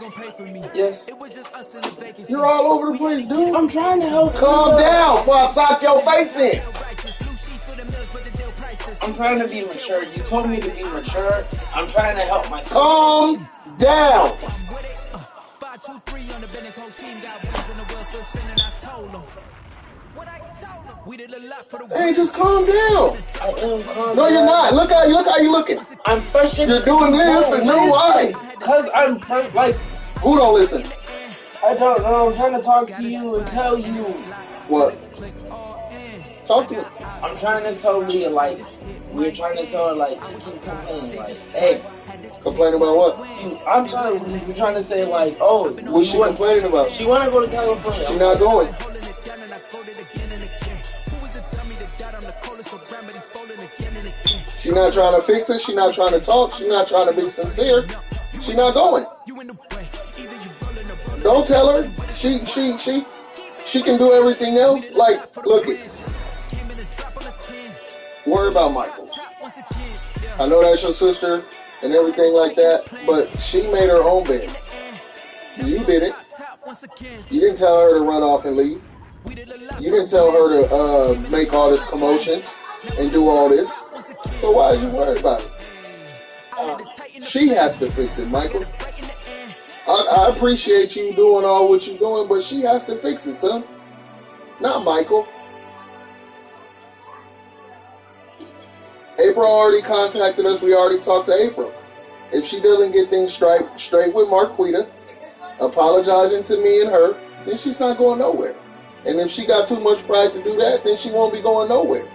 Speaker 9: Yes.
Speaker 4: You're all over the place, dude.
Speaker 9: I'm trying to help.
Speaker 4: Calm down before I sock your face in.
Speaker 9: I'm trying to be mature. You told me to be mature. I'm trying to help myself.
Speaker 4: Calm down. Hey, just calm down.
Speaker 9: I am calm.
Speaker 4: No, you're not. Look how you looking.
Speaker 9: I'm frustrated.
Speaker 4: You're doing this and no why.
Speaker 9: Because I'm like.
Speaker 4: Who don't listen?
Speaker 9: I don't know. I'm trying to talk to you and tell you.
Speaker 4: What? Talk to me.
Speaker 9: I'm trying to tell Leah, like, we're trying to tell her, like, she keeps complaining, like, hey.
Speaker 4: Complaining about what?
Speaker 9: We're trying to say, like, oh.
Speaker 4: What's she complaining about?
Speaker 9: She want to go to California.
Speaker 4: She not going. She not trying to fix it. She not trying to talk. She not trying to be sincere. She not going. Don't tell her. She can do everything else. Like, look it. Worry about Michael. I know that's your sister and everything like that, but she made her own bed. You did it. You didn't tell her to run off and leave. You didn't tell her to make all this commotion and do all this. So why are you worried about it? She has to fix it, Michael. I appreciate you doing all what you're doing, but she has to fix it, son. Not Michael. April already contacted us. We already talked to April. If she doesn't get things straight with Marquita, apologizing to me and her, then she's not going nowhere. And if she got too much pride to do that, then she won't be going nowhere.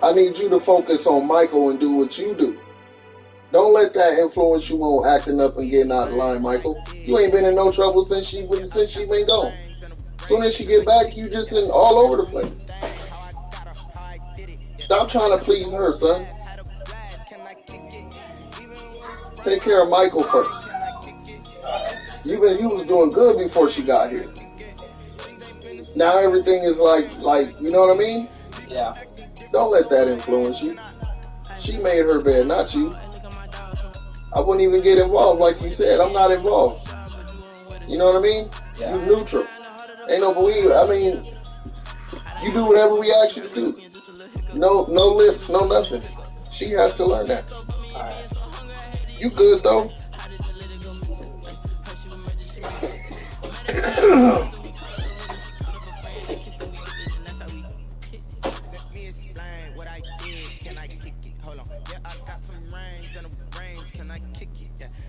Speaker 4: I need you to focus on Michael and do what you do. Don't let that influence you on acting up and getting out of line, Michael. You ain't been in no trouble since she been gone. Soon as she get back, you just in all over the place. Stop trying to please her, son. Take care of Michael first. You was doing good before she got here. Now everything is like you know what I mean?
Speaker 9: Yeah.
Speaker 4: Don't let that influence you. She made her bed, not you. I wouldn't even get involved, like you said. I'm not involved. You know what I mean?
Speaker 9: Yeah.
Speaker 4: You're neutral. Ain't no believe. I mean, you do whatever we ask you to do. No lips, no nothing. She has to learn that.
Speaker 9: All right.
Speaker 4: You good though?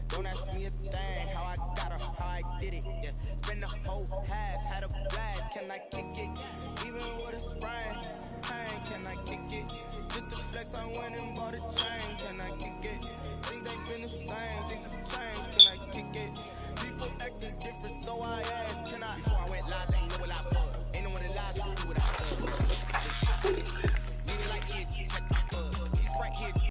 Speaker 1: Don't ask me a thing, how I got her, how I did it, yeah. Spend the whole half, had a blast, can I kick it? Even with a sprain, can I kick it? Just the flex, I went and bought a chain, can I kick it? Things ain't been the same, things have changed, can I kick it? People acting different